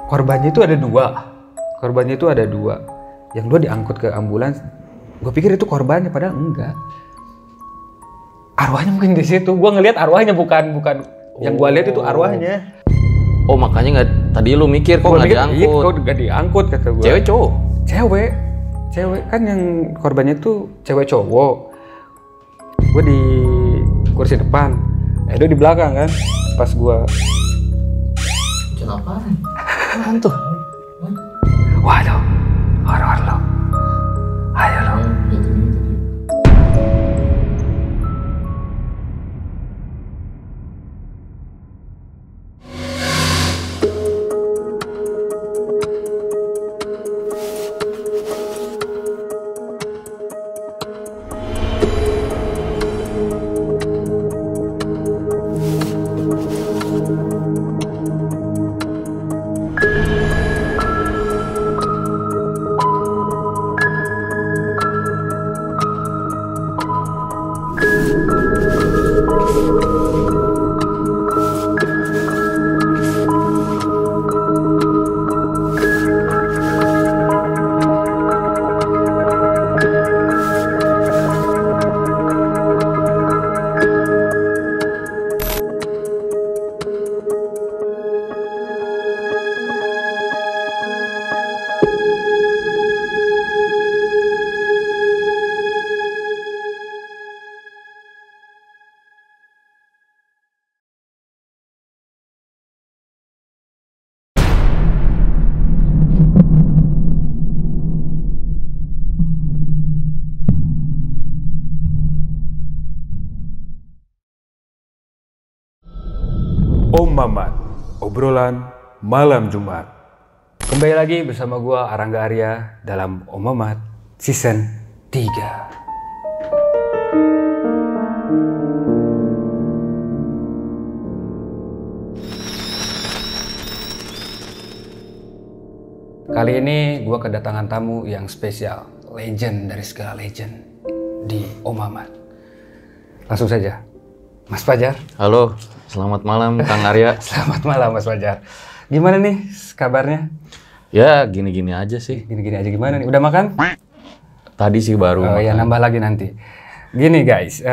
korbannya itu ada dua. Korbannya itu ada dua. Yang dua diangkut ke ambulans. Gue pikir itu korbannya, padahal enggak. Arwahnya mungkin di situ. Gue ngelihat arwahnya bukan yang gue lihat itu arwahnya. Oh makanya nggak, tadi lu mikir kok nggak diangkut? Iya, kok nggak diangkut kata gue. Cewek cowok? Cewek kan yang korbannya itu cewek cowok. Gue di kursi depan, Edo di belakang kan. Pas gue. Kenapa? Apaan tuh? Waduh, horor lo. Ayo lo. Om Mamat, obrolan malam Jumat. Kembali lagi bersama gua Arangga Arya dalam Om Mamat Season 3. Kali ini gua kedatangan tamu yang spesial, legend dari segala legend di Om Mamat. Langsung saja, Mas Fajar. Halo, selamat malam Kang Arya. Selamat malam Mas Fajar. Gimana nih kabarnya? Ya gini-gini aja sih. Gini-gini aja gimana nih? Udah makan? Tadi sih baru makan. Ya nambah lagi nanti. Gini guys,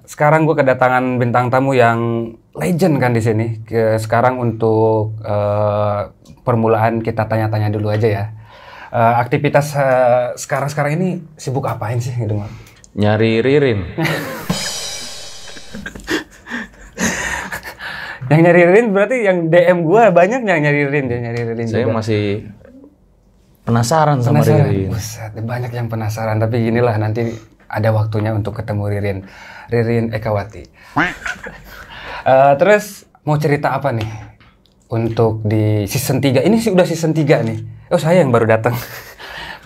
sekarang gue kedatangan bintang tamu yang legend kan di sini. Sekarang untuk permulaan kita tanya-tanya dulu aja ya. Aktivitas sekarang ini sibuk apain sih gitu? Nyari Ririn. Yang nyari Ririn berarti yang DM gue banyak yang nyari Ririn Saya juga. masih penasaran sama Ririn. Buset, banyak yang penasaran, tapi inilah nanti ada waktunya untuk ketemu Ririn Ekawati. Terus mau cerita apa nih untuk di season 3? Ini sih udah season 3 nih. Oh saya yang baru datang.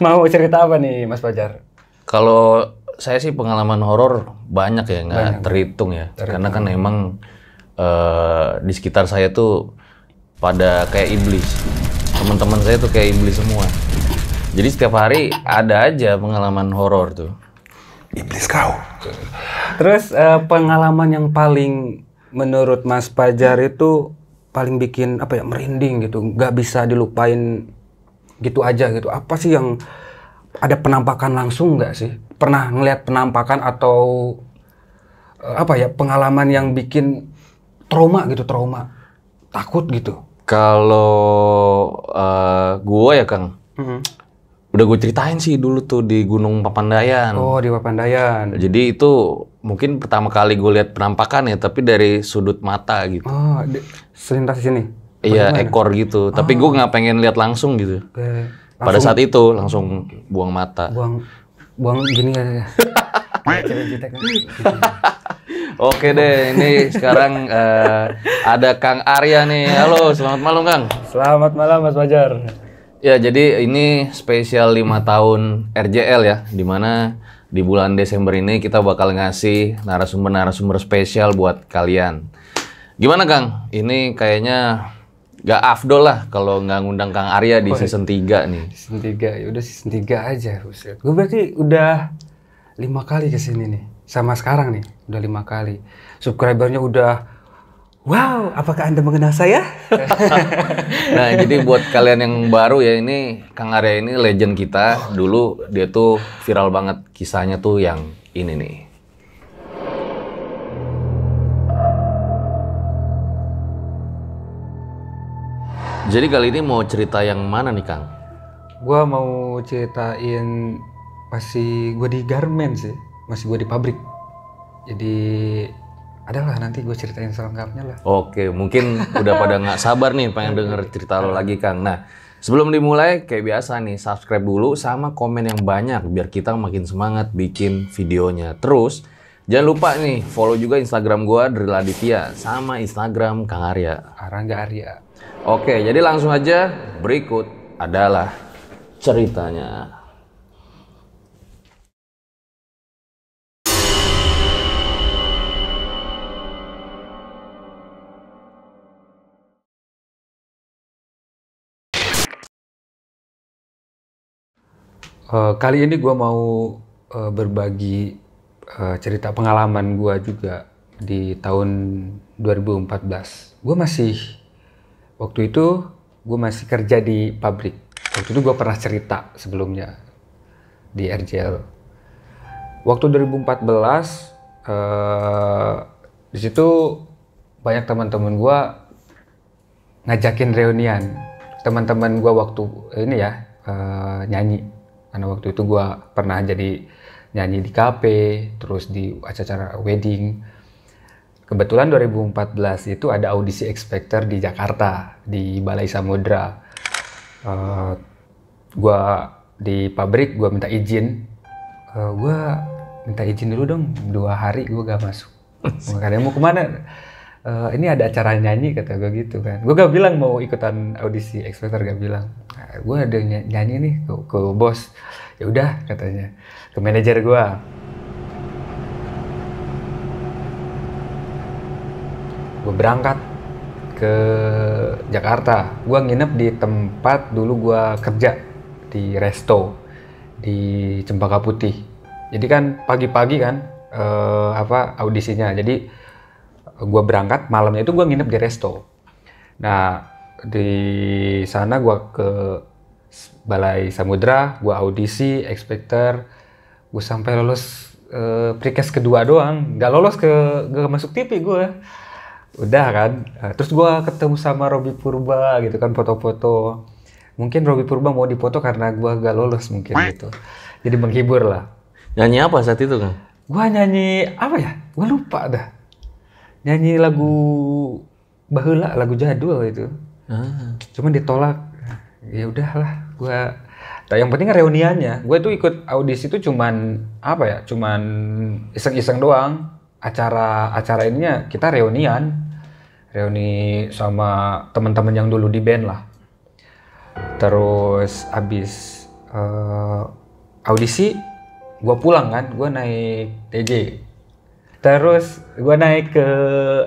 Mau cerita apa nih Mas Fajar? Kalau saya sih pengalaman horor banyak ya, nggak terhitung ya. Karena kan emang di sekitar saya tuh pada kayak iblis. Teman-teman saya tuh kayak iblis semua. Jadi setiap hari ada aja pengalaman horor tuh. Iblis kau. Terus pengalaman yang paling menurut Mas Fajar itu paling bikin apa ya, merinding gitu, nggak bisa dilupain gitu aja gitu. Apa sih yang ada penampakan langsung nggak sih? Pernah ngelihat penampakan atau apa ya, pengalaman yang bikin trauma, takut gitu? Kalau gue ya Kang, udah gue ceritain sih dulu tuh di Gunung Papandayan. Oh di Papandayan. Jadi itu mungkin pertama kali gue lihat penampakan ya, tapi dari sudut mata gitu. Oh selintas di sini? Iya ekor gitu, tapi gue nggak pengen lihat langsung gitu. Pada saat itu langsung buang mata. Buang gini aja. Oke deh, ini sekarang ada Kang Arya nih. Halo, selamat malam Kang. Selamat malam Mas Fajar. Ya, jadi ini spesial 5 tahun RJL ya, dimana di bulan Desember ini kita bakal ngasih narasumber-narasumber spesial buat kalian. Gimana Kang? Ini kayaknya gak afdol lah kalau nggak ngundang Kang Arya di season 3 nih. Season 3, ya udah season 3 aja. Gue berarti udah 5 kali kesini nih. Sama sekarang nih, udah 5 kali. Subscribernya udah Wow, apakah Anda mengenal saya? Nah, jadi buat kalian yang baru ya, ini Kang Arya ini legend kita. Dulu dia tuh viral banget kisahnya tuh yang ini nih. Jadi kali ini mau cerita yang mana nih, Kang? Gua mau ceritain masih gue di garmen sih, masih gue di pabrik. Jadi adalah nanti gue ceritain selengkapnya lah. Oke, mungkin udah pada nggak sabar nih pengen denger cerita lo lagi, Kang. Nah, sebelum dimulai kayak biasa nih, subscribe dulu sama komen yang banyak biar kita makin semangat bikin videonya. Terus jangan lupa nih follow juga Instagram gua Dril Aditya sama Instagram Kang Arya. Arangga Arya. Oke, jadi langsung aja berikut adalah ceritanya. Kali ini gue mau berbagi cerita pengalaman gue juga di tahun 2014. Waktu itu gue masih kerja di pabrik. Waktu itu gue pernah cerita sebelumnya di RJL. Waktu 2014 di situ banyak teman-teman gue ngajakin reunian. Teman-teman gue waktu ini ya nyanyi. Karena waktu itu gue pernah jadi nyanyi di kafe, terus di acara wedding. Kebetulan 2014 itu ada audisi X-Factor di Jakarta, di Balai Samudra. Gue di pabrik, gue minta izin. Gue minta izin dulu dong, 2 hari gue gak masuk. Makanya mau kemana? Ini ada acara nyanyi, kata gue gitu kan. Gue gak bilang mau ikutan audisi X-Factor, gak bilang. Nah, gue ada nyanyi nih ke bos. Ya udah katanya, ke manajer gue. Gue berangkat ke Jakarta. Gue nginep di tempat dulu gue kerja di resto di Cempaka Putih. Jadi kan pagi-pagi kan audisinya. Jadi gue berangkat malamnya itu gue nginep di resto. Nah di sana gue ke Balai Samudra, gue audisi X-Factor, gue sampai lolos precast kedua doang, gak masuk TV gue. Udah kan, terus gue ketemu sama Robby Purba gitu kan, foto-foto. Mungkin Robby Purba mau dipoto karena gue gak lolos mungkin gitu. Jadi menghibur lah. Nyanyi apa saat itu, Kang? Gue nyanyi apa ya? Gue lupa dah. Nyanyi lagu baheula, lagu jadul itu. Cuman ditolak. Ya udahlah, yang penting reuniannya. Gue tuh ikut audisi itu cuman iseng-iseng doang. Acara ininya kita reuni sama teman-teman yang dulu di band lah. Terus abis audisi, gue pulang kan, gue naik TJ. Terus gue naik ke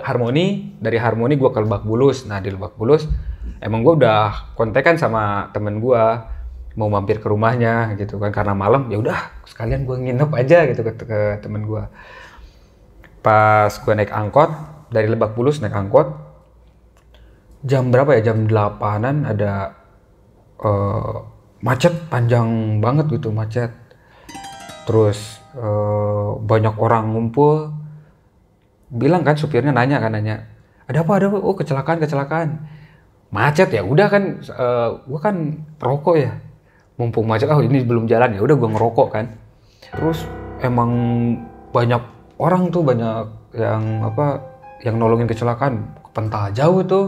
Harmoni, dari Harmoni gue ke Lebak Bulus. Nah di Lebak Bulus emang gue udah kontekan sama temen gue mau mampir ke rumahnya gitu kan, karena malam ya udah sekalian gue nginep aja gitu ke temen gue. Pas gue naik angkot dari Lebak Bulus, naik angkot jam berapa ya, jam 8-an ada macet panjang banget gitu, macet. Terus banyak orang ngumpul. Bilang kan supirnya nanya ada apa, oh kecelakaan. Macet ya udah kan, gue kan perokok ya, mumpung macet ini belum jalan ya udah gue ngerokok kan. Terus emang banyak orang tuh, banyak yang nolongin kecelakaan, pental jauh tuh.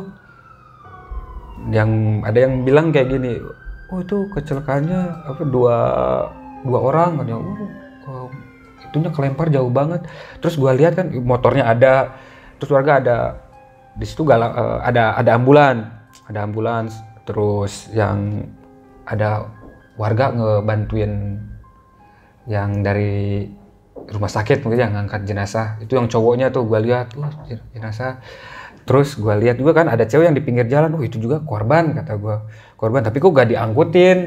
Ada yang bilang kayak gini, oh itu kecelakaannya dua orang kan ya, itunya kelempar jauh banget. Terus gue lihat kan motornya ada, terus warga ada di situ, ada ambulans, terus yang ada warga ngebantuin yang dari rumah sakit mungkin yang ngangkat jenazah. Itu yang cowoknya tuh gue lihat, jenazah. Terus gue lihat juga kan ada cewek yang di pinggir jalan, itu juga korban, kata gue. Korban, tapi kok gak diangkutin,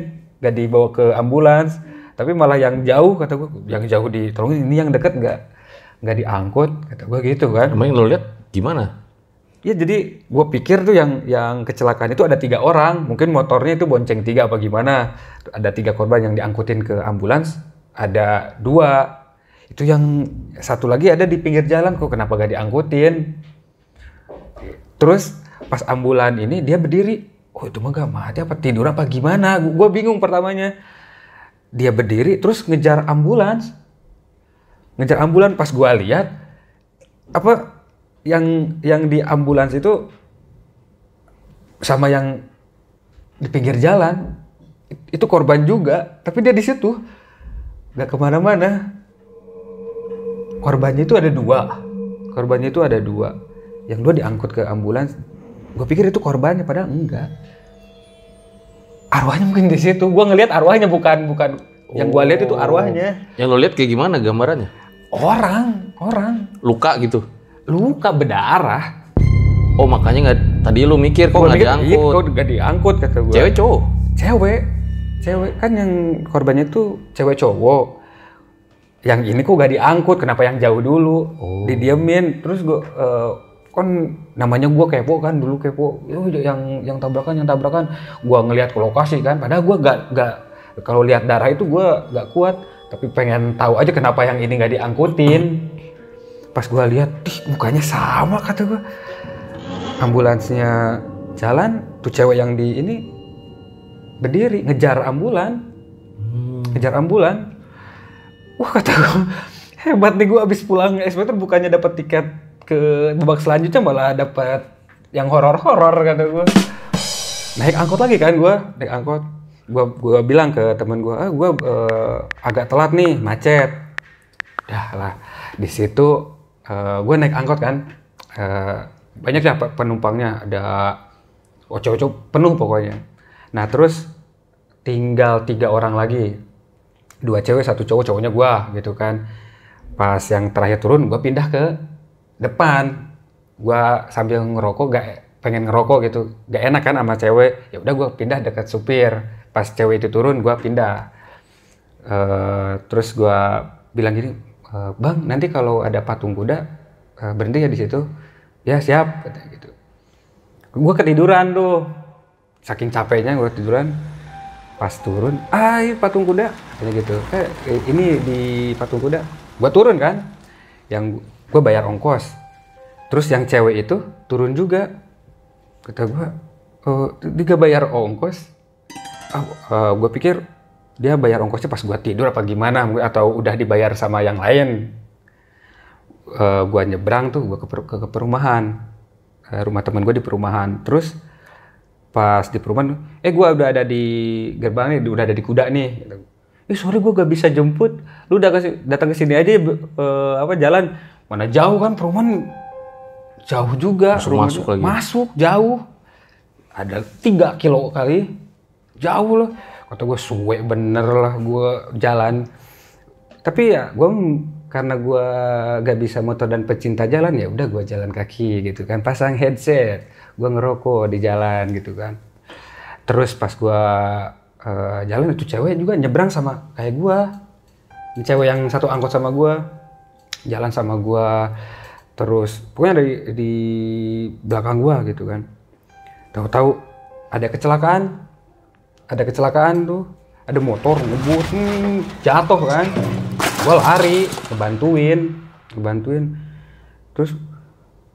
gak dibawa ke ambulans, tapi malah yang jauh, kata gue, yang jauh ditolongin, ini yang deket gak diangkut, kata gue gitu kan. Emang yang lo lihat gimana? Ya jadi gue pikir tuh yang kecelakaan itu ada 3 orang, mungkin motornya itu bonceng 3 apa gimana. Ada 3 korban yang diangkutin ke ambulans, ada 2. Itu yang satu lagi ada di pinggir jalan, kok kenapa gak diangkutin? Terus pas ambulan ini dia berdiri, oh itu mah gak mati apa tidur apa gimana? Gue bingung pertamanya. Dia berdiri terus ngejar ambulans. Pas gue lihat apa yang di ambulans itu sama yang di pinggir jalan itu korban juga, tapi dia di situ nggak kemana-mana. Korbannya itu ada 2. Yang 2 diangkut ke ambulans. Gue pikir itu korbannya, padahal enggak. Arwahnya mungkin di situ. Gue ngelihat arwahnya bukan yang gue lihat itu arwahnya. Yang lo lihat kayak gimana gambarannya? Orang. Luka gitu. Luka berdarah. Oh makanya nggak. Tadi lu mikir kok nggak diangkut? Iya, kok nggak diangkut kata gue. Cewek cowok? Cewek kan yang korbannya itu cewek cowok. Yang ini kok nggak diangkut? Kenapa yang jauh dulu? Didiemin. Terus gue kan namanya gue kepo kan, dulu kepo. Yang tabrakan. Gue ngelihat ke lokasi kan. Padahal gue nggak kalau lihat darah itu gue nggak kuat. Tapi pengen tahu aja kenapa yang ini nggak diangkutin. Pas gue lihat, mukanya sama kata gue. Ambulansnya jalan, tuh cewek yang di ini berdiri ngejar ambulan. Wah kata gue, hebat nih gue abis pulang SPT bukannya dapat tiket ke babak selanjutnya malah dapat yang horor-horor kata gue. Naik angkot lagi kan gue, gue bilang ke temen gue, gue agak telat nih, macet. Dah lah, di situ gue naik angkot kan, banyak ya penumpangnya, ada cowok-cowok penuh pokoknya. Nah terus tinggal 3 orang lagi, 2 cewek 1 cowok, cowoknya gue gitu kan. Pas yang terakhir turun, gue pindah ke depan, gue sambil ngerokok, pengen ngerokok gitu, gak enak kan sama cewek. Ya udah gue pindah dekat supir. Pas cewek itu turun, gue pindah. Terus gue bilang gini, bang, nanti kalau ada patung kuda berhenti ya di situ. Ya siap, katanya gitu. Gue ketiduran tuh, saking capeknya gue tiduran. Pas turun, patung kuda, katanya gitu. Ini di patung kuda. Gue turun kan, yang gue bayar ongkos. Terus yang cewek itu turun juga. Kata gue, dia bayar ongkos. Gue pikir dia bayar ongkosnya pas gue tidur apa gimana, atau udah dibayar sama yang lain. Gue nyebrang tuh, gue ke perumahan, rumah temen gue di perumahan. Terus pas di perumahan, gue udah ada di gerbang nih, udah ada di kuda nih. Sorry gue gak bisa jemput, lu udah datang ke sini aja, jalan. Mana jauh kan perumahan, jauh juga. Masuk lagi. Masuk jauh, ada 3 kilo kali, jauh loh. Kata gue suwe bener lah gue jalan. Tapi ya gue karena gue gak bisa motor dan pecinta jalan, ya udah gue jalan kaki gitu kan, pasang headset, gue ngerokok di jalan gitu kan. Terus pas gue jalan, itu cewek juga nyebrang sama kayak gue. Cewek yang satu angkot sama gue, jalan sama gue. Terus pokoknya di belakang gue gitu kan. Tahu-tahu ada kecelakaan tuh, ada motor ngebut, jatuh kan. Gue lari, ngebantuin. Terus,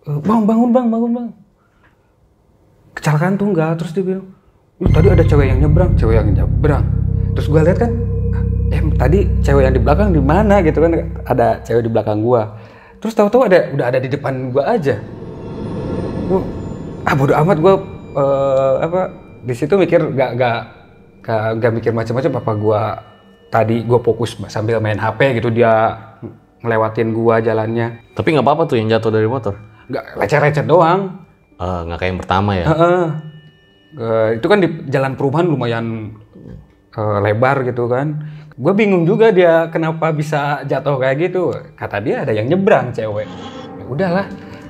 bang, bangun bang. Kecelakaan tuh enggak. Terus dia bilang, tadi ada cewek yang nyebrang. Terus gue lihat kan, tadi cewek yang di belakang di mana gitu kan? Ada cewek di belakang gue. Terus tahu-tahu udah ada di depan gue aja. Gue, bodo amat gue, di situ mikir gak mikir macam-macam. Apa tadi gue fokus sambil main HP gitu, dia ngelewatin gua jalannya. Tapi nggak apa-apa tuh yang jatuh dari motor? Nggak, lecet-lecet doang. Nggak kayak yang pertama ya? Itu kan di jalan perumahan lumayan lebar gitu kan. Gue bingung juga dia kenapa bisa jatuh kayak gitu. Kata dia ada yang nyebrang cewek. Ya udahlah,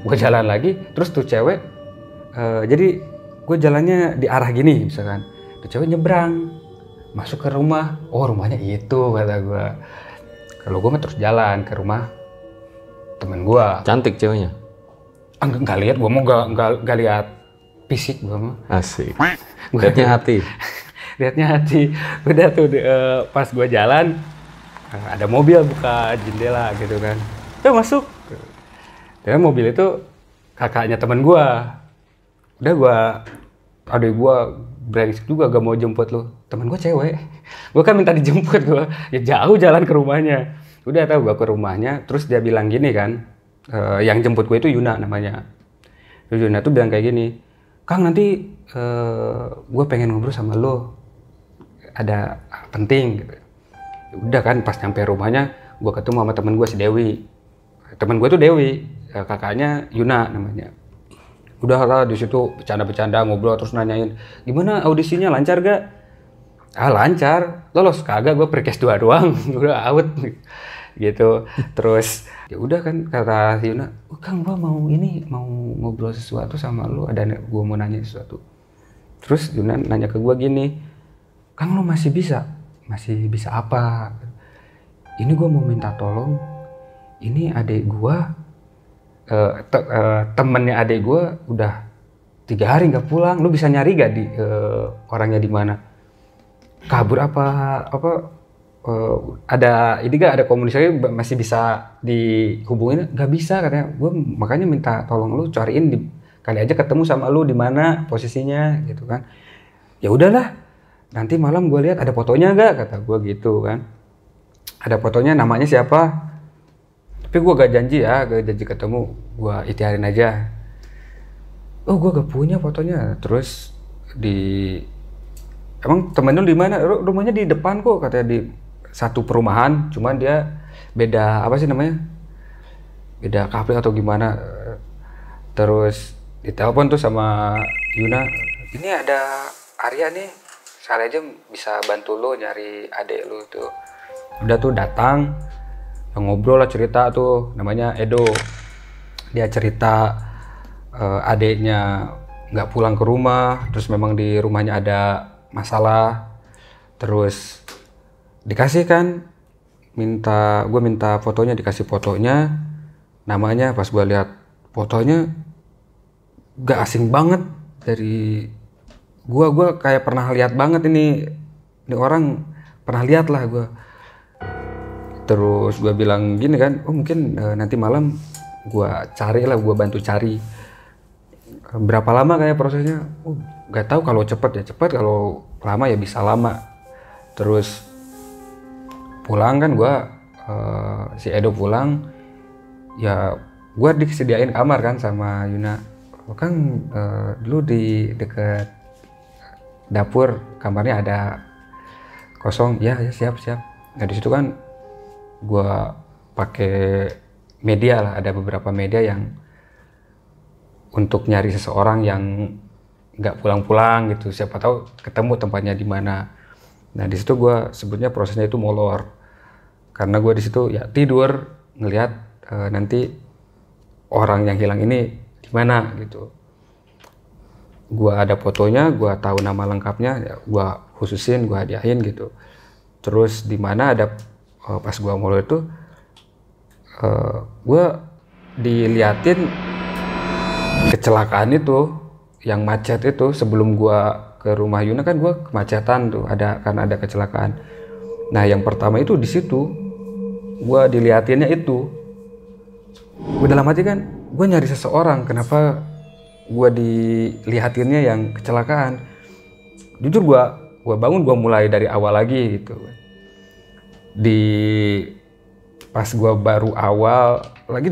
gue jalan lagi. Terus tuh cewek, jadi gue jalannya di arah gini misalkan. Tuh cewek nyebrang. Masuk ke rumah, rumahnya itu kata gue. Kalau gue mah terus jalan ke rumah temen gue. Cantik ceweknya? Nggak lihat, gue mau nggak lihat fisik gue mau. Asik. Lihatnya hati. Lihatnya hati. Udah tuh pas gue jalan ada mobil buka jendela gitu kan. Masuk. Dan mobil itu kakaknya teman gue. Udah aduh gue brengsek juga gak mau jemput lu. Temen gue cewek. Gue kan minta dijemput gue. Ya jauh jalan ke rumahnya. Udah tahu gue ke rumahnya. Terus dia bilang gini kan. Yang jemput gue itu Yuna namanya. Yuna tuh bilang kayak gini. Kang nanti gue pengen ngobrol sama lo. Ada penting gitu. Udah kan pas nyampe rumahnya. Gue ketemu sama temen gue si Dewi. Temen gue tuh Dewi. Kakaknya Yuna namanya. Udah lah di situ bercanda-bercanda ngobrol terus nanyain gimana audisinya lancar gak? Lancar, lolos kagak, gue pre-case 2 doang, udah out gitu. Terus ya udah kan kata Yuna, Kang gue mau ngobrol sesuatu sama lu, gue mau nanya sesuatu. Terus Yuna nanya ke gue gini, Kang lu masih bisa apa? Ini gue mau minta tolong, ini adik gue. Temennya adik gue udah 3 hari nggak pulang, lu bisa nyari gak di orangnya di mana? Kabur apa ada ini gak ada komunikasi masih bisa dihubungin? Nggak bisa katanya. Gue makanya minta tolong lu cariin kali aja ketemu sama lu di mana posisinya gitu kan. Ya udahlah, nanti malam gue lihat ada fotonya gak, kata gue gitu kan. Ada fotonya, namanya siapa? Tapi gue gak janji ketemu, gue ikhtiarin aja. Oh gue gak punya fotonya. Terus emang temen lu di mana? Rumahnya di depan kok, katanya di satu perumahan. Cuman dia beda apa sih namanya? Beda kafe atau gimana? Terus ditelepon tuh sama Yuna. Ini ada Arya nih, sekali aja bisa bantu lo nyari adik lu tuh. Udah tuh datang. Ngobrol lah, cerita tuh, namanya Edo. Dia cerita adeknya nggak pulang ke rumah, terus memang di rumahnya ada masalah, terus dikasih kan, gue minta fotonya, dikasih fotonya, namanya pas gue lihat fotonya nggak asing banget dari gue kayak pernah lihat banget ini orang pernah lihat lah gue. Terus gue bilang gini kan, mungkin nanti malam gue bantu cari. Berapa lama kayak prosesnya? Gak tahu, kalau cepet ya cepet, kalau lama ya bisa lama. Terus pulang kan si Edo pulang, ya gue disediain kamar kan sama Yuna. Kang dulu di deket dapur kamarnya ada kosong, ya siap. Nah di situ kan gue pakai media lah, ada beberapa media yang untuk nyari seseorang yang nggak pulang-pulang gitu, siapa tahu ketemu tempatnya di mana. Nah di situ gue sebutnya prosesnya itu molor, karena gue di situ ya tidur ngelihat nanti orang yang hilang ini di mana gitu. Gue ada fotonya, gue tahu nama lengkapnya, ya gue khususin, gue hadiahin gitu. Terus di mana ada pas gue molor itu gue diliatin kecelakaan itu yang macet itu. Sebelum gue ke rumah Yuna kan gue kemacetan tuh, karena ada kecelakaan. Nah yang pertama itu di situ gue diliatinnya itu. Gue dalam hati kan, gue nyari seseorang, kenapa gue dilihatinnya yang kecelakaan. Jujur gue bangun, gue mulai dari awal lagi gitu. Pas gue baru awal lagi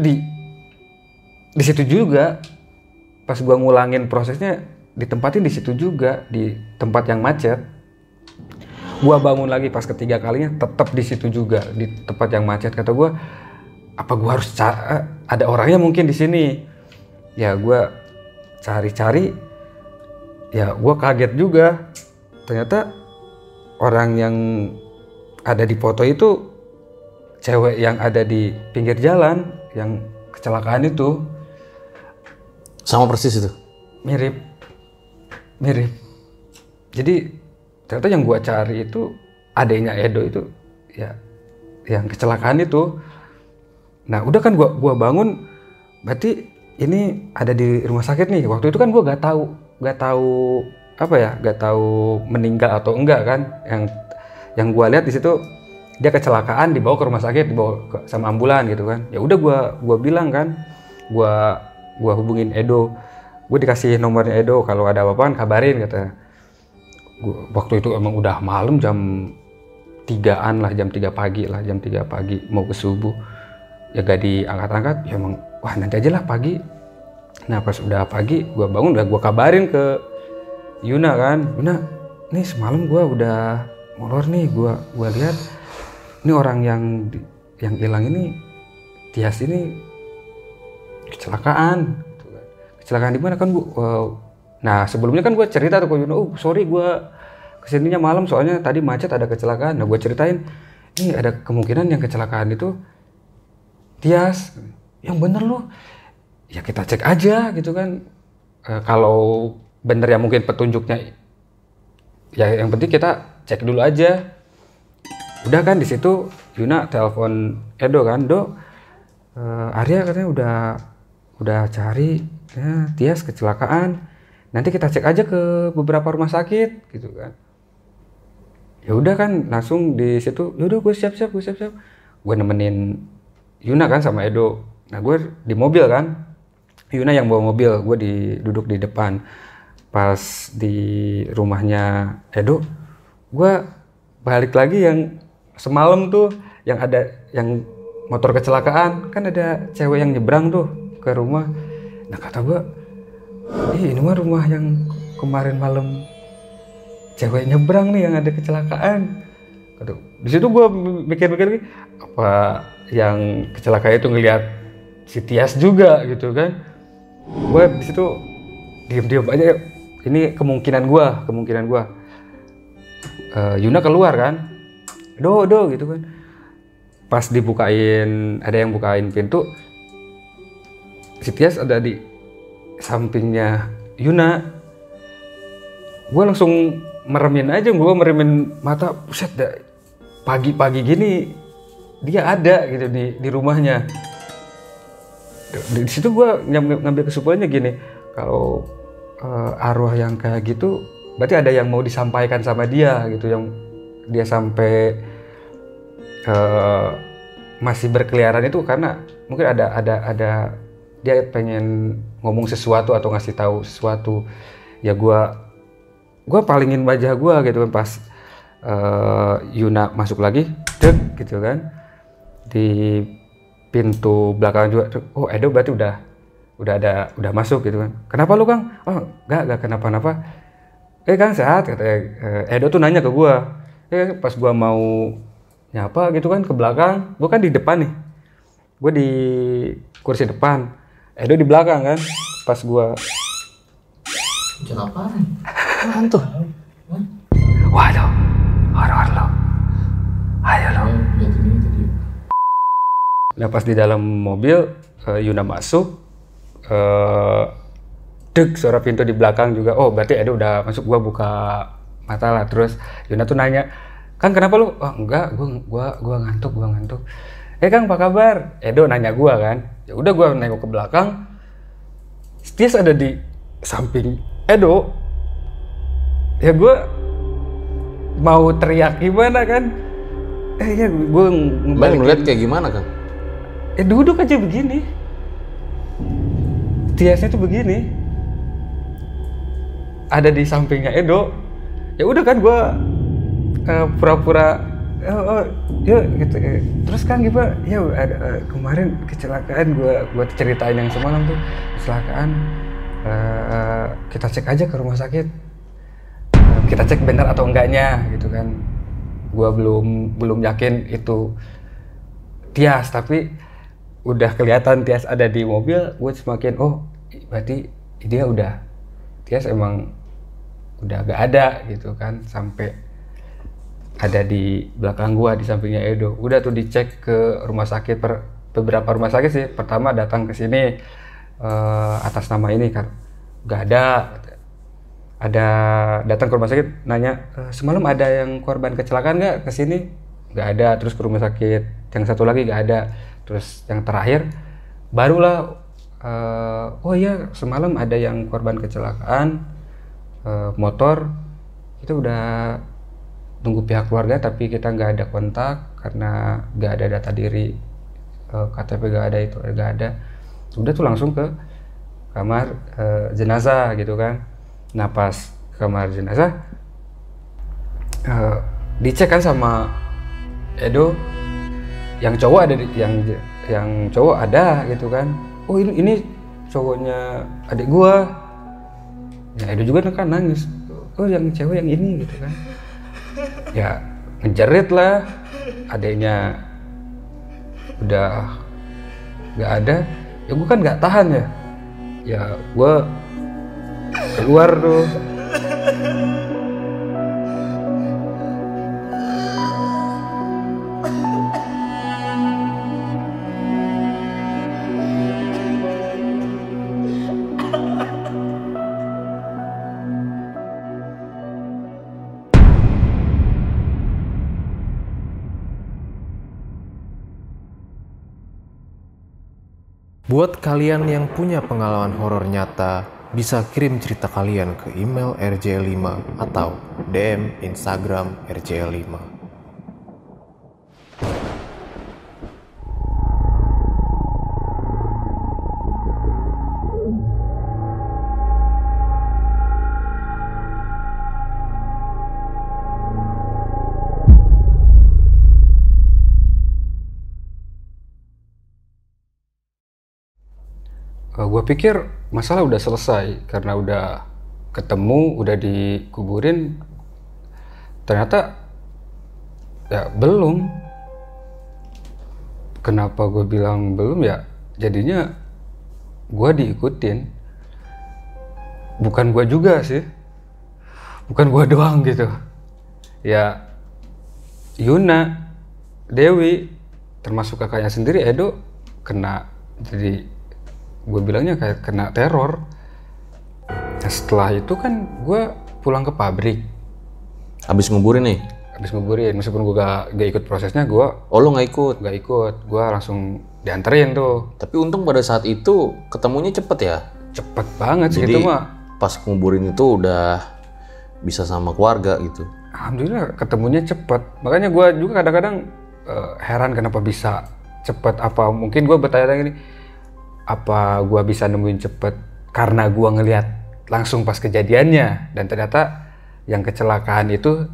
di situ juga, pas gue ngulangin prosesnya ditempatin di situ juga, di tempat yang macet. Gue bangun lagi pas ketiga kalinya tetap di situ juga, di tempat yang macet. Kata gue, apa gue harus ada orangnya mungkin di sini. Ya gue cari-cari, ya gue kaget juga, ternyata orang yang ada di foto itu cewek yang ada di pinggir jalan yang kecelakaan itu. Sama persis itu? Mirip. Jadi ternyata yang gua cari itu adanya Edo itu, ya yang kecelakaan itu. Nah udah kan gua bangun, berarti ini ada di rumah sakit nih. Waktu itu kan gue nggak tahu apa ya, nggak tahu meninggal atau enggak kan. Yang gue lihat di situ dia kecelakaan, dibawa ke rumah sakit, sama ambulan gitu kan. Ya udah gue bilang kan, gue hubungin Edo, gue dikasih nomornya Edo, kalau ada apa-apa kabarin kata. Waktu itu emang udah malam, jam 3-an lah, jam 3 pagi mau ke subuh. Ya gak diangkat-angkat, ya emang wah nanti aja lah pagi. Nah pas udah pagi gue bangun, udah gue kabarin ke Yuna kan, Yuna nih semalam gue udah molor nih, gue lihat ini orang yang hilang ini, Tias ini kecelakaan. Kecelakaan di mana kan gue? Nah sebelumnya kan gue cerita tuh ke Yuna, oh sorry gue kesininya malam soalnya tadi macet ada kecelakaan. Nah gue ceritain, ini ada kemungkinan yang kecelakaan itu Tias. Yang bener loh, ya kita cek aja gitu kan. Kalau bener ya mungkin petunjuknya, ya yang penting kita cek dulu aja. Udah kan di situ Yuna telepon Edo kan, Do, Arya katanya udah cari ya, Tias kecelakaan. Nanti kita cek aja ke beberapa rumah sakit gitu kan. Ya udah kan langsung di situ, yaudah gue siap-siap. Gue nemenin Yuna kan sama Edo. Nah gue di mobil kan, Yuna yang bawa mobil, gue duduk di depan. Pas di rumahnya Edo, gue balik lagi yang semalam tuh, yang ada yang motor kecelakaan, kan ada cewek yang nyebrang tuh ke rumah. Nah kata gue, ini mah rumah yang kemarin malam cewek nyebrang nih yang ada kecelakaan. Di situ gue mikir-mikir lagi, apa yang kecelakaan itu ngelihat si Tias juga gitu kan. Gue di situ diam-diam aja. Ini kemungkinan gue. Yuna keluar kan, do gitu kan. Pas dibukain, ada yang bukain pintu, si Tias ada di sampingnya Yuna. Gue langsung meremin mata, buset dah, pagi-pagi gini dia ada gitu di rumahnya. Di situ gue ngambil kesimpulannya gini, kalau arwah yang kayak gitu berarti ada yang mau disampaikan sama dia gitu, yang dia sampai masih berkeliaran itu karena mungkin ada dia pengen ngomong sesuatu atau ngasih tahu sesuatu. Ya gue palingin wajah gue gitu kan pas Yuna masuk lagi, dek gitu kan, di pintu belakang juga. Oh Edo berarti udah masuk gitu kan. Kenapa lu Kang? Oh enggak kenapa-napa. Kang sehat kata Edo tuh nanya ke gue. Pas gue mau nyapa gitu kan ke belakang, gue kan di depan nih, gue di kursi depan, Edo di belakang kan. Pas gue Kenapa? Apaan tuh? waduh, horor lo, ayo lo. Lihat ini tadi. Nah pas di dalam mobil, Yuna masuk, deg suara pintu di belakang juga. Oh berarti Edo udah masuk. Gua buka mata lah. Terus Yuna tuh nanya, Kang kenapa lu? Oh enggak, gua ngantuk. Kang apa kabar? Edo nanya gua kan. Ya udah gua nengok ke belakang. Tias ada di samping Edo. Ya gua mau teriak gimana kan? Ya gua Bang ngeliat kayak gimana Kang? Duduk aja begini. Tiasnya tuh begini. Ada di sampingnya Edo. Ya udah kan gue pura-pura yuk gitu. Terus kan gimana? Ya ada kemarin kecelakaan, gue ceritain yang semalam tuh kecelakaan. Kita cek aja ke rumah sakit. Kita cek benar atau enggaknya gitu kan. Gue belum yakin itu Tias, tapi udah kelihatan Tias ada di mobil, gue semakin berarti dia Tias emang udah gak ada gitu kan, sampai ada di belakang gue di sampingnya Edo. Udah tuh dicek ke rumah sakit, beberapa rumah sakit sih. Pertama datang ke sini atas nama ini kan gak ada. Ada datang ke rumah sakit nanya, semalam ada yang korban kecelakaan nggak kesini? Nggak ada. Terus ke rumah sakit yang satu lagi nggak ada. Terus yang terakhir barulah oh iya semalam ada yang korban kecelakaan motor, kita udah tunggu pihak keluarga tapi kita nggak ada kontak karena nggak ada data diri, KTP nggak ada, itu nggak ada. Udah tuh langsung ke kamar jenazah gitu kan. Nah pas kamar jenazah dicek kan sama Edo, yang cowok ada yang cowok ada gitu kan. Oh ini cowoknya adik gua. Ya Edo juga kan nangis. Oh yang cewek yang ini gitu kan. Ya ngejerit lah, adiknya udah nggak ada. Ya gua kan nggak tahan ya. Ya gua keluar tuh. Buat kalian yang punya pengalaman horor nyata, bisa kirim cerita kalian ke email rjl5 atau DM Instagram rjl5. Gue pikir masalah udah selesai karena udah ketemu, udah dikuburin. Ternyata ya belum. Kenapa gue bilang belum ya? Jadinya gue diikutin. Bukan gue juga sih. Bukan gue doang gitu. Ya Yuna, Dewi, termasuk kakaknya sendiri Edo kena, jadi gue bilangnya kayak kena teror. Nah, setelah itu kan gue pulang ke pabrik. Habis nguburin nih? Habis nguburin, meskipun gue gak ikut prosesnya, gue... Oh lo nggak ikut? Gak ikut, gue langsung dianterin tuh. Tapi untung pada saat itu ketemunya cepet ya? Cepet banget sih itu mah. Pas nguburin itu udah bisa sama keluarga gitu? Alhamdulillah ketemunya cepet. Makanya gue juga kadang-kadang heran kenapa bisa cepet. Apa mungkin gue bertanya gini, apa gua bisa nemuin cepet karena gua ngelihat langsung pas kejadiannya, dan ternyata yang kecelakaan itu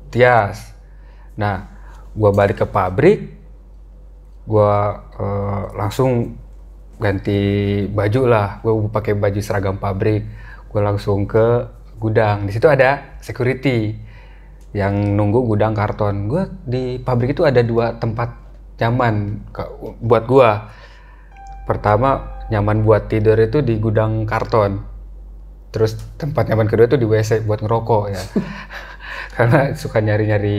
Tias. Nah, gua balik ke pabrik, gua langsung ganti baju lah, gua pakai baju seragam pabrik, gua langsung ke gudang. Di situ ada security yang nunggu gudang karton. Gua di pabrik itu ada 2 tempat nyaman buat gua. Pertama, nyaman buat tidur itu di gudang karton. Terus tempat nyaman kedua itu di WC buat ngerokok ya. Karena suka nyari-nyari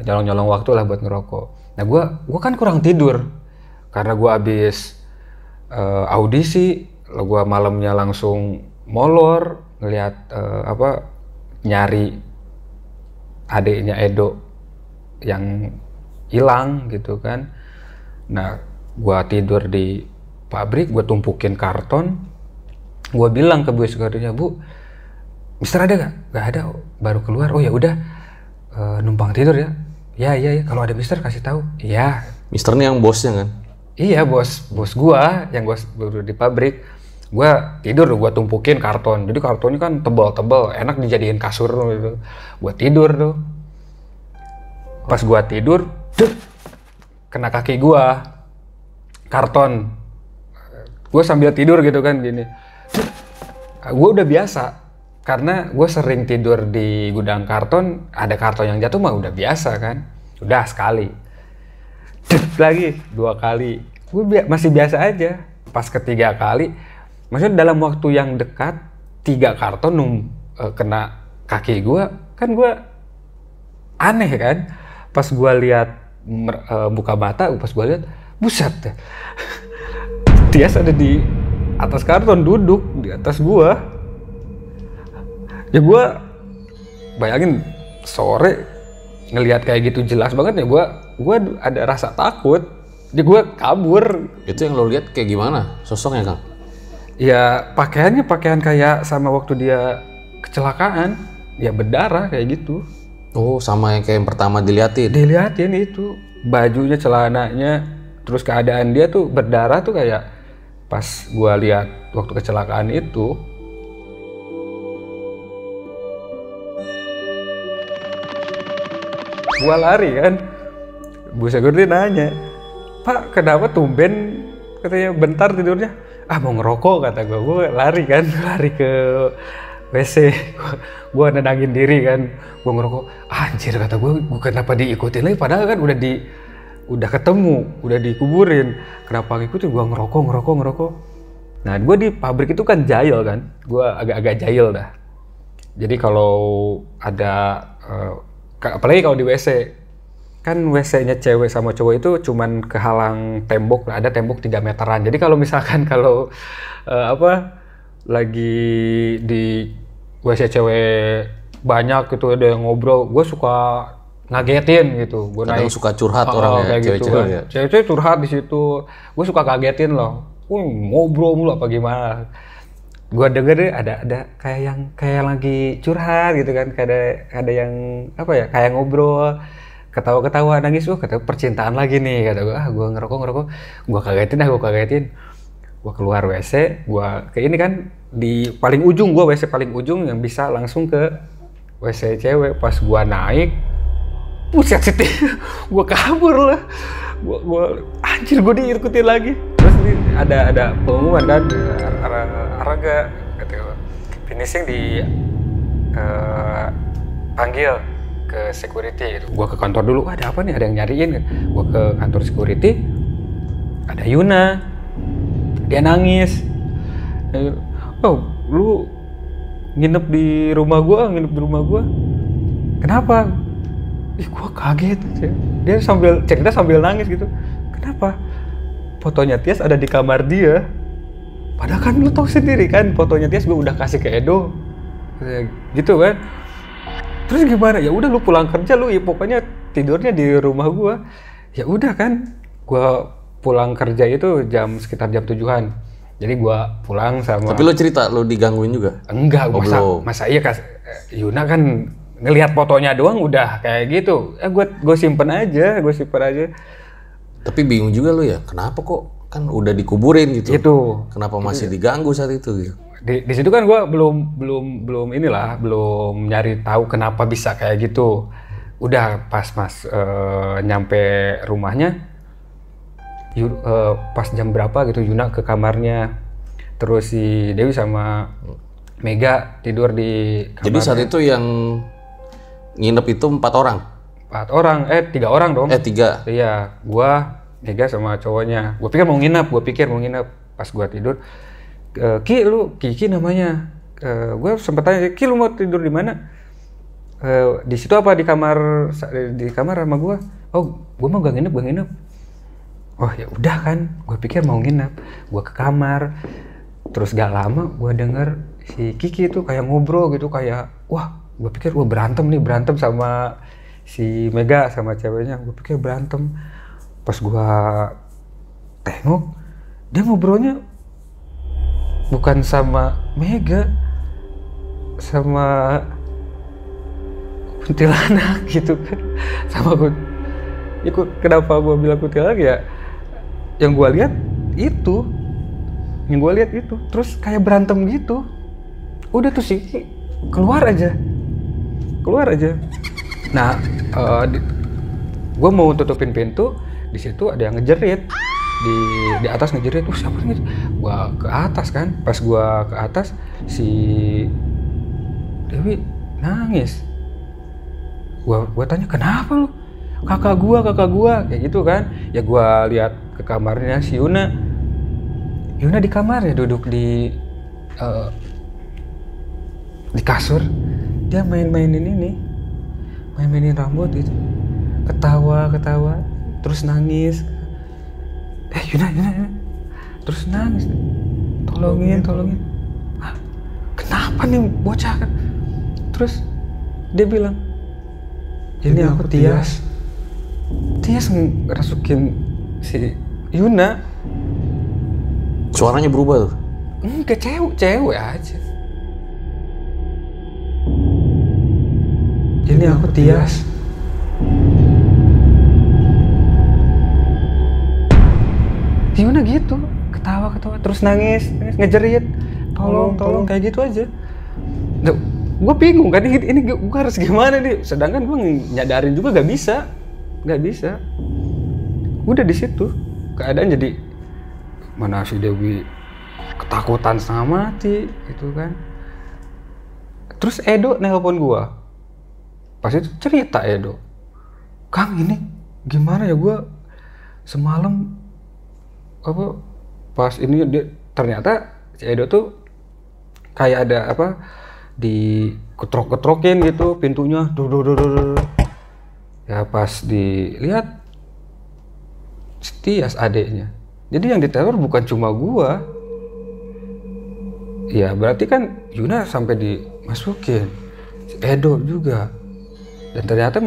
nyolong-nyolong waktu lah buat ngerokok. Nah, gua kan kurang tidur. Karena gua habis audisi, gua malamnya langsung molor ngelihat nyari adiknya Edo yang hilang gitu kan. Nah, gua tidur di pabrik, gua tumpukin karton. Gua bilang ke Bu security-nya, "Bu, Mister ada gak?" "Gak ada, baru keluar." "Oh ya udah, numpang tidur ya." Ya, kalau ada Mister kasih tahu." "Iya." Mister ini yang bosnya kan? Iya, bos gua yang gua baru di pabrik. Gua tidur, gua tumpukin karton. Jadi kartonnya kan tebal-tebal, enak dijadiin kasur gitu. Gua tidur tuh. Pas gua tidur, kena kaki gua. Karton, gue sambil tidur gitu kan gini. Gue udah biasa karena gue sering tidur di gudang karton. Ada karton yang jatuh mah udah biasa kan. Udah sekali, lagi 2 kali, gue masih biasa aja. Pas ketiga kali, maksudnya dalam waktu yang dekat 3 karton kena kaki gue, kan gue aneh kan. Pas gue lihat buka mata, pas gue lihat, buset, Tias ada di atas karton, duduk di atas gua. Ya gua bayangin sore ngelihat kayak gitu jelas banget ya, gua ada rasa takut. Jadi gue kabur. Itu yang lo lihat kayak gimana sosoknya, Kang? Ya pakaiannya pakaian kayak sama waktu dia kecelakaan. Ya berdarah kayak gitu. Oh, sama yang kayak yang pertama diliatin. Dilihatin itu bajunya, celananya, terus keadaan dia tuh berdarah tuh kayak pas gue lihat waktu kecelakaan itu. Gue lari kan, Bu Security nanya, "Pak, kenapa tumben?" Katanya bentar tidurnya. "Ah, mau ngerokok," kata gue. Gue lari kan, lari ke WC. Gue nenangin diri kan, gue ngerokok. Anjir, kata gue kenapa diikutin lagi? Padahal kan udah ketemu, udah dikuburin. Kenapa ngikutin? Gue ngerokok. Nah, gue di pabrik itu kan jahil kan, gue agak-agak jahil dah. Jadi kalau ada apalagi kalau di WC, kan WC-nya cewek sama cowok itu cuman kehalang tembok, ada tembok 3 meteran. Jadi kalau misalkan lagi di WC cewek banyak gitu, ada yang ngobrol, gue suka ngagetin gitu. Gue kadang suka curhat orang ya, cewek-cewek ya. Cewek-cewek curhat di situ, gue suka kagetin loh. Ngobrol mulu apa gimana. Gue denger deh ada kayak lagi curhat gitu kan, kayak ada yang kayak ngobrol, ketawa-ketawa, nangis, kata percintaan lagi nih, kata gue. Gue ngerokok, gue kagetin. Gue keluar WC, gue ke ini kan di paling ujung, gue WC paling ujung yang bisa langsung ke WC cewek. Pas gue naik, buset sih, gue kabur lah. Anjir, gue diikutin lagi. Terus ini ada pengumuman kan, Araga finishing di panggil ke security. Gue ke kantor dulu, ada apa nih, ada yang nyariin. Gue ke kantor security, ada Yuna, dia nangis. "Oh, lu nginep di rumah gue, kenapa?" Ih, gue kaget. Dia cerita sambil nangis gitu. "Kenapa?" "Fotonya Tias ada di kamar dia." Padahal kan lu tahu sendiri kan, fotonya Tias gue udah kasih ke Edo. Gitu kan. Terus gimana? Ya udah lu pulang kerja lu, ya pokoknya tidurnya di rumah gue. Ya udah kan, gue pulang kerja itu sekitar jam 7-an. Jadi gue pulang sama... Tapi lu cerita, lu digangguin juga? Enggak, masa iya Yuna kan ngelihat fotonya doang udah kayak gitu. Gue simpen aja. Tapi bingung juga lu ya, kenapa kok kan udah dikuburin gitu? Itu. Kenapa masih diganggu saat itu gitu? Di situ kan gue belum nyari tahu kenapa bisa kayak gitu. Udah pas nyampe rumahnya, pas jam berapa gitu Yuna ke kamarnya, terus si Dewi sama Mega tidur di kamarnya. Jadi saat itu yang nginep itu 4 orang? 4 orang, 3 orang dong. 3? Iya, gua, Mega sama cowoknya. Gue pikir mau nginep. Pas gua tidur, Kiki namanya. Gue sempet tanya, "Ki, lu mau tidur di mana?" Di situ apa, di kamar sama gua. "Oh, gua mau gak nginep. Oh ya udah kan, gue pikir mau nginep. Gue ke kamar, terus gak lama gue denger si Kiki itu kayak ngobrol gitu, kayak gue pikir berantem sama si Mega sama ceweknya. Gue pikir berantem. Pas gue tengok, dia ngobrolnya bukan sama Mega, sama kuntilanak gitu kan. Sama gue. Kenapa gue bilang kuntilanak ya? Yang gue lihat itu, terus kayak berantem gitu. Udah tuh sih keluar aja. Nah, gue mau tutupin pintu, di situ ada yang ngejerit di atas ngejerit. Siapa nih? Gue ke atas kan. Pas gue ke atas, si Dewi nangis. Gue tanya, "Kenapa lu?" Kakak gua kayak gitu kan. Ya gua lihat ke kamarnya si Yuna di kamarnya duduk di kasur. Dia mainin rambut gitu, ketawa terus nangis. Yuna terus nangis, tolongin. Kenapa nih bocah kan? Terus dia bilang, "Ini aku Tias ngerasukin si Yuna. Suaranya berubah tuh? Enggak, cewek aja. Ini aku Tias. Yuna gitu, ketawa terus nangis ngejerit, tolong kayak gitu aja. Nggak, gue bingung kan ini gue harus gimana nih, sedangkan gue nyadarin juga nggak bisa. Udah di situ keadaan jadi mana si Dewi ketakutan setengah mati gitu kan. Terus Edo nelpon gue, pas itu cerita Edo, Kang ini gimana ya, gue semalam pas ini dia ternyata si Edo tuh kayak ada di ketrok-ketrokin gitu pintunya, ya pas dilihat Tias adeknya. Jadi yang diteror bukan cuma gua, ya berarti kan Yuna sampai dimasukin, si Edo juga, dan ternyata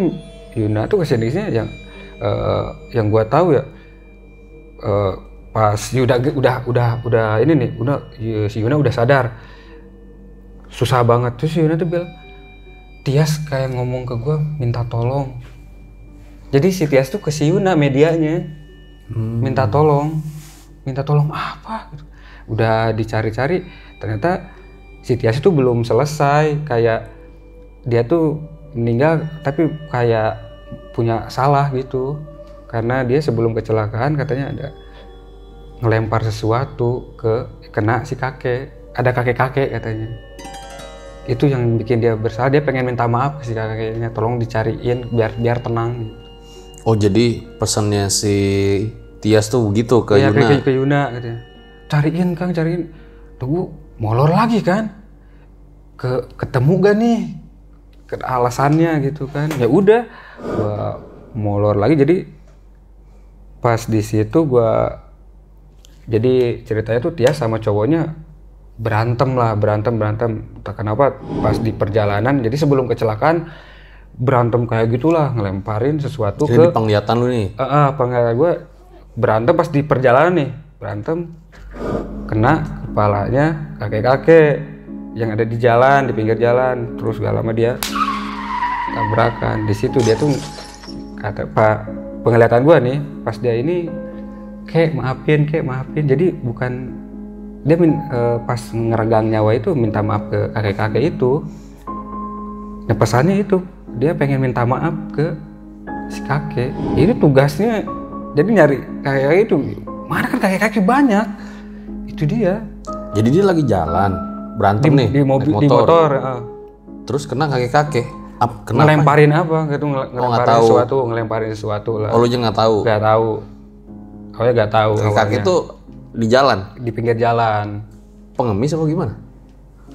Yuna tuh kesininya yang gua tahu ya, pas udah ini nih, si Yuna udah sadar, susah banget. Terus si Yuna tuh bilang, Tias kayak ngomong ke gue minta tolong. Jadi si Tias tuh ke si Yuna medianya, minta tolong apa? Gitu. Udah dicari-cari, ternyata si Tias itu belum selesai, kayak dia tuh meninggal tapi kayak punya salah gitu, karena dia sebelum kecelakaan katanya ada ngelempar sesuatu kena si kakek, ada kakek katanya. Itu yang bikin dia bersalah, dia pengen minta maaf ke si kakeknya, tolong dicariin biar tenang. Oh jadi pesannya si Tias tuh begitu ke Yuna? Iya, ke Yuna katanya, cariin Kang, cariin. Tuh molor lagi kan, ketemu gak nih alasannya gitu kan. Ya udah gua molor lagi. Jadi pas di situ jadi ceritanya tuh Tias sama cowoknya berantem. Entah kenapa pas di perjalanan, jadi sebelum kecelakaan berantem kayak gitulah, ngelemparin sesuatu. Jadi di penglihatan lu nih? Penglihatan gue berantem pas di perjalanan nih, berantem kena kepalanya kakek-kakek yang ada di jalan, di pinggir jalan. Terus gak lama dia tabrakan. Di situ dia tuh kata penglihatan gue nih, pas dia ini kek maafin. Jadi bukan dia pas ngeregang nyawa itu minta maaf ke kakek-kakek itu. Nah pesannya itu dia pengen minta maaf ke si kakek. Ini tugasnya jadi nyari kakek-kakek itu. Mana kan kakek-kakek banyak. Itu dia. Jadi dia lagi jalan berantem di motor. Terus kena kakek-kakek. Ngelemparin apa gitu, ngelemparin sesuatu lah. Oh lu aja nggak tahu? Nggak tahu. Awalnya nggak tahu. Kakek itu di jalan? Di pinggir jalan. Pengemis apa gimana?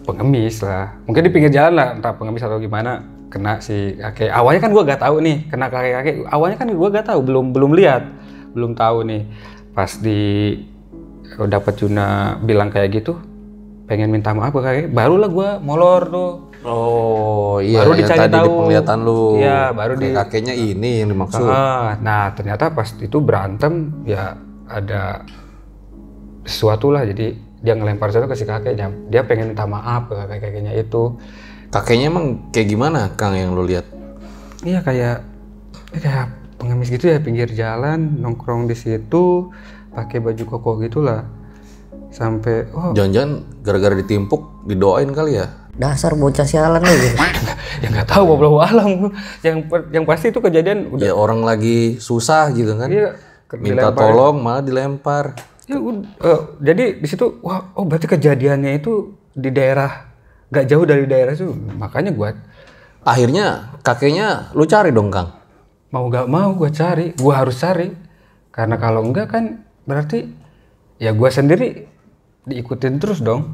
Pengemis lah. Mungkin di pinggir jalan lah, entah pengemis atau gimana. Kena si kakek. Awalnya kan gua nggak tahu nih, kena kakek-kakek. Awalnya kan gua nggak tahu, belum lihat, belum tahu nih. Pas dapat Yuna bilang kayak gitu, pengen minta maaf ke kakek, barulah gua molor tuh. Oh iya, baru dicari tadi tahu. Di penglihatan lu. Iya, baru kakeknya ini yang dimaksud. Nah ternyata pas itu berantem ya ada sesuatu lah, jadi dia ngelempar sesuatu ke si kakeknya. Dia pengen minta maaf ke kakeknya itu. Kakeknya emang kayak gimana Kang yang lu lihat? Iya kayak pengemis gitu ya, pinggir jalan nongkrong di situ, pakai baju koko gitulah. Sampai jangan-jangan gara-gara ditimpuk didoain kali ya? Dasar bocah sialan lu gitu. Ya nggak tahu, wallahu alam. Yang pasti itu kejadian udah. Ya orang lagi susah gitu kan. Iya, minta tolong malah dilempar. Ya, jadi di situ berarti kejadiannya itu di daerah gak jauh dari daerah itu. Makanya akhirnya kakeknya lu cari dong Kang. Mau gak mau gue harus cari. Karena kalau enggak kan berarti ya gue sendiri diikutin terus dong.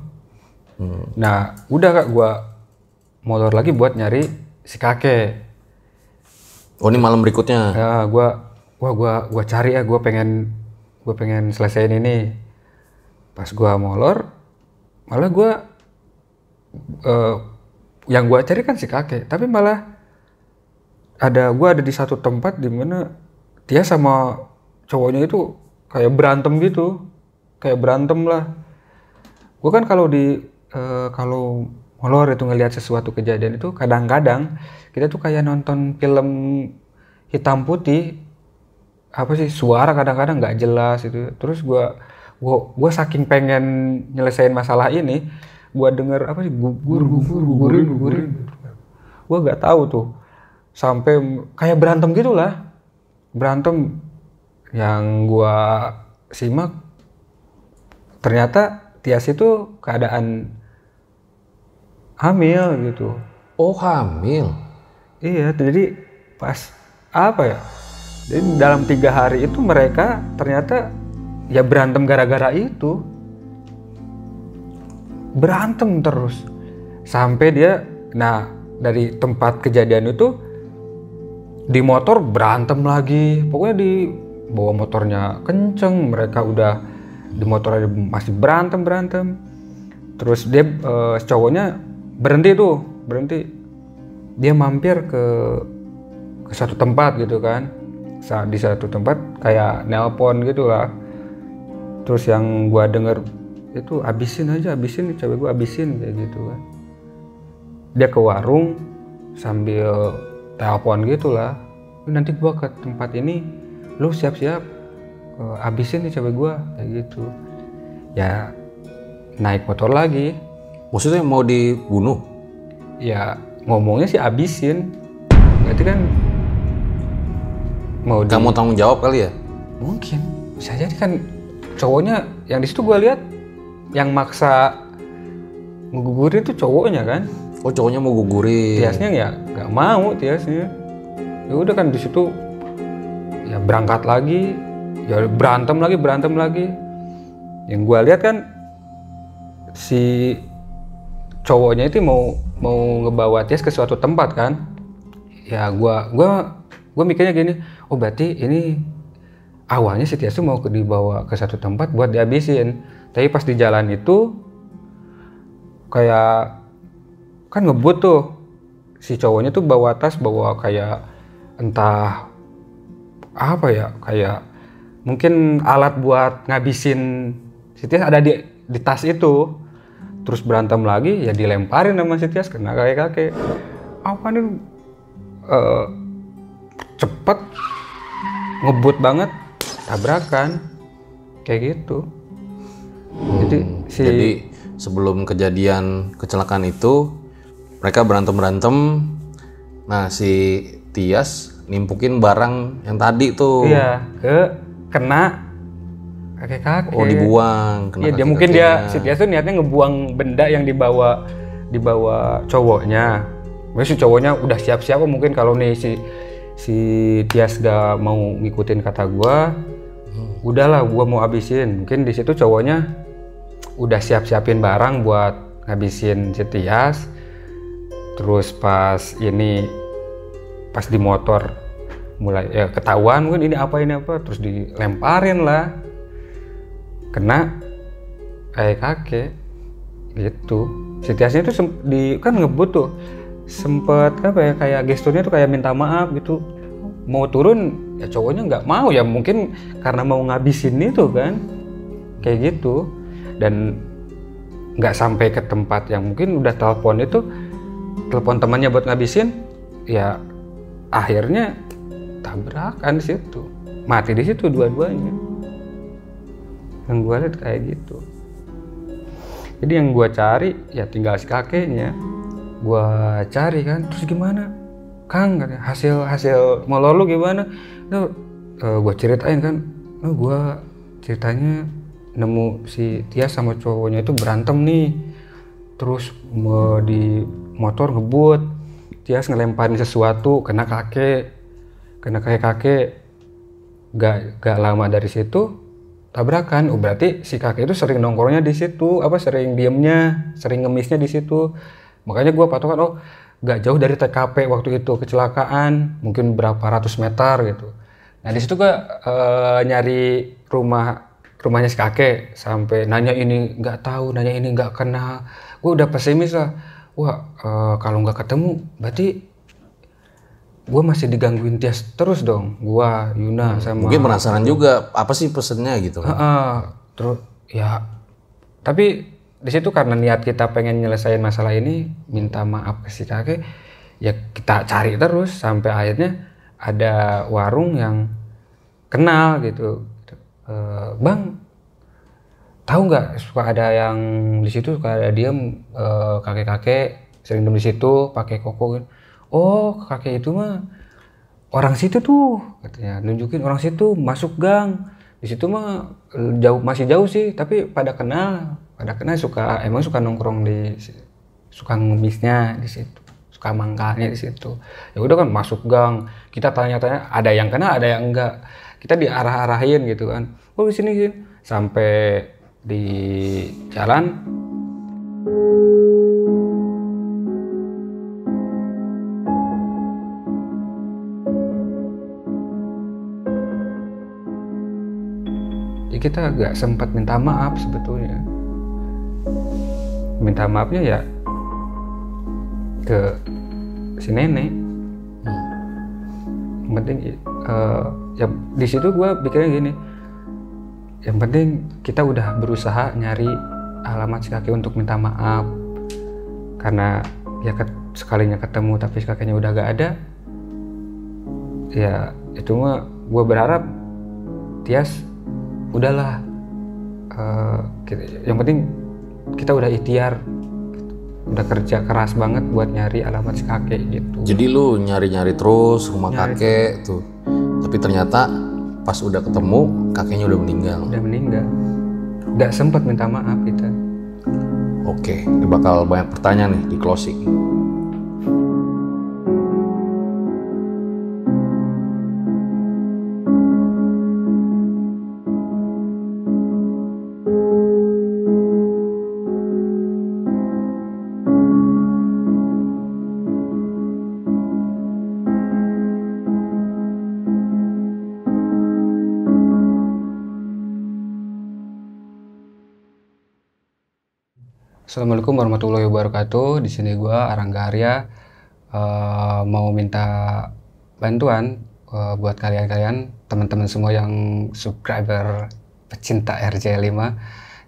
Nah udah Kak, gue molor lagi buat nyari si kakek. Oh ini malam berikutnya? Ya gue cari ya, gue pengen selesaiin ini. Pas gue molor, malah yang gue cari kan si kakek, tapi malah gue ada di satu tempat di mana dia sama cowoknya itu kayak berantem gitu, kayak berantem lah. Gue kan kalau kalau molor itu ngelihat sesuatu kejadian itu kadang-kadang kita tuh kayak nonton film hitam putih, apa sih, suara kadang-kadang nggak jelas itu. Terus gue saking pengen nyelesain masalah ini, gue denger apa sih, gugurin. Gue nggak tahu tuh, sampai kayak berantem gitulah, berantem. Yang gue simak ternyata Tias itu keadaan hamil gitu. Oh, hamil. Iya, jadi pas apa ya? Jadi dalam 3 hari itu mereka ternyata ya berantem gara-gara itu. Berantem terus. Sampai dia, nah dari tempat kejadian itu di motor berantem lagi. Pokoknya di bawa motornya kenceng, mereka udah di motor masih berantem. Terus dia cowoknya berhenti. Dia mampir ke satu tempat gitu kan. Di satu tempat kayak nelpon gitu lah. Terus yang gua denger itu abisin cewek gua abisin kayak gitu kan. Dia ke warung sambil telepon gitu lah. Nanti gua ke tempat ini, lu siap-siap abisin nih cewek gua kayak gitu. Ya naik motor lagi. Maksudnya mau dibunuh? Ya ngomongnya sih abisin. Berarti kan mau Kamu tanggung jawab kali ya? Mungkin bisa jadi kan cowoknya yang di situ gua lihat yang maksa ngegugurin tuh cowoknya kan. Oh, cowoknya mau gugurin. Tiasnya ya nggak mau Tiasnya. Ya udah kan di situ ya berangkat lagi, ya berantem lagi. Yang gue lihat kan si cowoknya itu mau ngebawa Tias ke suatu tempat kan. Ya gue mikirnya gini, oh berarti ini awalnya si Tias tuh mau dibawa ke satu tempat buat dihabisin. Tapi pas di jalan itu kayak kan ngebut tuh, si cowoknya tuh bawa tas, bawa kayak entah apa ya, kayak mungkin alat buat ngabisin si Tias ada di tas itu. Terus berantem lagi, ya dilemparin sama si Tias kena kakek. Apa nih, cepet, ngebut banget, tabrakan kayak gitu. Jadi sebelum kejadian kecelakaan itu mereka berantem. Nah, si Tias nimpukin barang yang tadi tuh. Iya, kena kakek-kakek. Oh, dibuang. Iya, dia mungkin si Tias tuh niatnya ngebuang benda yang dibawa cowoknya. Mungkin si cowoknya udah siap-siap, mungkin kalau nih si Tias gak mau ngikutin kata gua, udahlah gua mau habisin. Mungkin di situ cowoknya udah siap-siapin barang buat ngabisin si Tias. Terus pas di motor mulai ya ketahuan mungkin ini apa, terus dilemparin lah, kena kakek gitu. Si Tiasnya tuh kan ngebut tuh, sempet apa ya, kayak gesturnya tuh kayak minta maaf gitu, mau turun ya cowoknya nggak mau, ya mungkin karena mau ngabisin itu kan kayak gitu. Dan nggak sampai ke tempat yang mungkin udah telepon temannya buat ngabisin, ya akhirnya tabrakan di situ, mati di situ dua-duanya. Yang gue lihat kayak gitu. Jadi yang gue cari ya tinggal si kakeknya. Gue cari kan, terus gimana Kang, hasil molor lu gimana? Gue ceritain kan, gue ceritanya nemu si Tias sama cowoknya itu berantem nih, terus di motor ngebut, Tias ngelemparin sesuatu kena kakek. Gak lama dari situ tabrakan. Oh berarti si kakek itu sering nongkrongnya di situ, sering diemnya, sering ngemisnya di situ. Makanya gue patokan, oh gak jauh dari TKP waktu itu kecelakaan, mungkin berapa ratus meter gitu. Nah di situ gue nyari rumahnya si kakek, sampai nanya ini nggak tahu, nanya ini nggak kenal. Gue udah pesimis lah. Wah, kalau nggak ketemu berarti gue masih digangguin Tias terus dong, gua, Yuna sama. Mungkin penasaran juga apa sih pesennya gitu kan. Terus ya, tapi di situ karena niat kita pengen nyelesain masalah ini, minta maaf ke si kakek, ya kita cari terus sampai akhirnya ada warung yang kenal gitu. Bang, tahu nggak, suka ada yang di situ suka ada diem, kakek-kakek sering diem di situ pakai koko gitu. Oh, kakek itu mah orang situ tuh, katanya nunjukin orang situ masuk gang. Di situ mah masih jauh sih, tapi pada kenal emang suka nongkrong suka ngemisnya di situ, suka mangkalnya di situ. Ya udah kan masuk gang, kita tanya-tanya, ada yang kenal ada yang enggak. Kita diarah-arahin gitu kan. Oh di sini sampai di jalan. Kita agak sempat minta maaf sebetulnya. Minta maafnya ya ke si nenek. Yang penting ya di situ gue pikirnya gini. Yang penting kita udah berusaha nyari alamat si kakek untuk minta maaf. Karena ya sekalinya ketemu tapi si kakeknya udah gak ada. Ya itu mah gue berharap Tias udahlah, yang penting kita udah ikhtiar, udah kerja keras banget buat nyari alamat si kakek gitu. Jadi lu nyari-nyari terus rumah kakek tuh, tapi ternyata pas udah ketemu kakeknya udah meninggal. Nggak sempat minta maaf kita. Oke, ini bakal banyak pertanyaan nih di closing. Assalamualaikum warahmatullahi wabarakatuh. Di sini gua Arangga Arya, mau minta bantuan buat kalian teman-teman semua yang subscriber pecinta RJ5.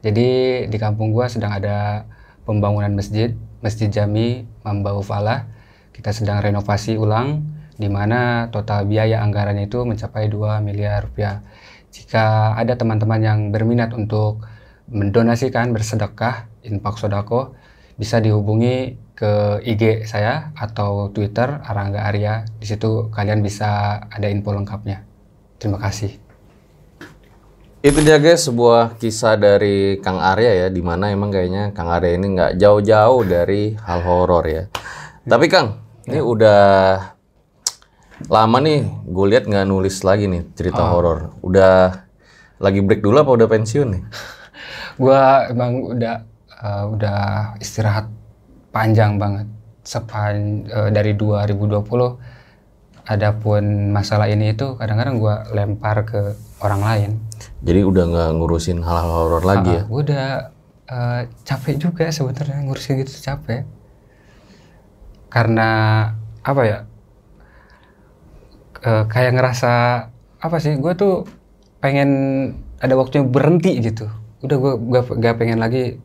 Jadi di kampung gua sedang ada pembangunan Masjid Jami Mambau Falah. Kita sedang renovasi ulang, di mana total biaya anggarannya itu mencapai 2 miliar rupiah. Jika ada teman-teman yang berminat untuk mendonasikan, bersedekah, infak sodako, bisa dihubungi ke IG saya atau Twitter Arangga Arya. Di situ kalian bisa ada info lengkapnya. Terima kasih. Itu dia guys, sebuah kisah dari Kang Arya ya, dimana emang kayaknya Kang Arya ini nggak jauh-jauh dari hal horor ya. Tapi Kang, ini udah lama nih, gue lihat nggak nulis lagi nih cerita horor. Udah lagi break dulu apa udah pensiun nih? Gua emang udah istirahat panjang banget dari 2020. Adapun masalah ini itu kadang-kadang gua lempar ke orang lain. Jadi udah nggak ngurusin hal-hal horor lagi ya? Gua udah capek juga sebenarnya ngurusin gitu, capek. Karena apa ya? Kayak ngerasa apa sih? Gua tuh pengen ada waktunya berhenti gitu. Udah gue gak pengen lagi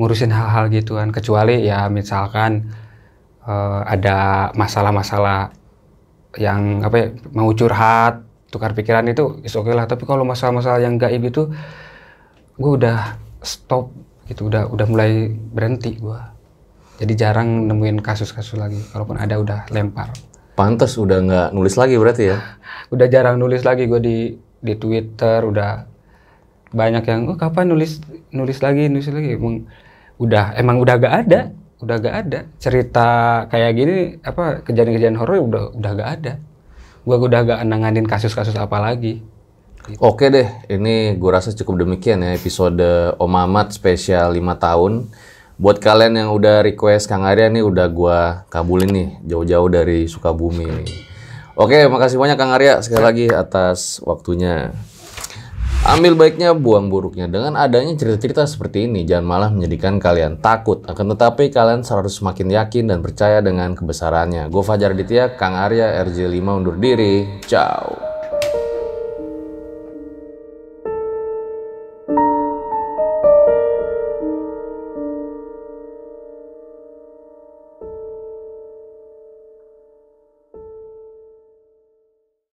ngurusin hal-hal gituan, kecuali ya misalkan ada masalah-masalah yang apa ya, mau curhat, tukar pikiran itu is oke lah. Tapi kalau masalah-masalah yang gaib itu gue udah stop gitu, udah mulai berhenti gue. Jadi jarang nemuin kasus-kasus lagi, kalaupun ada udah lempar. Pantes udah nggak nulis lagi berarti ya? Udah jarang nulis lagi gue di Twitter, udah banyak yang kapan nulis lagi emang udah gak ada cerita kayak gini, apa kejadian-kejadian horor udah gak ada. Gua udah gak nanganin kasus-kasus apa lagi gitu. Oke deh, ini gua rasa cukup demikian ya episode Om Mamat spesial 5 tahun. Buat kalian yang udah request Kang Arya nih udah gua kabulin nih jauh-jauh dari Sukabumi nih. Oke, makasih banyak Kang Arya sekali lagi atas waktunya. Ambil baiknya, buang buruknya. Dengan adanya cerita-cerita seperti ini, jangan malah menjadikan kalian takut. Akan tetapi, kalian harus semakin yakin dan percaya dengan kebesarannya. Gue Fajar Aditya, Kang Arya, RJ5 undur diri. Ciao.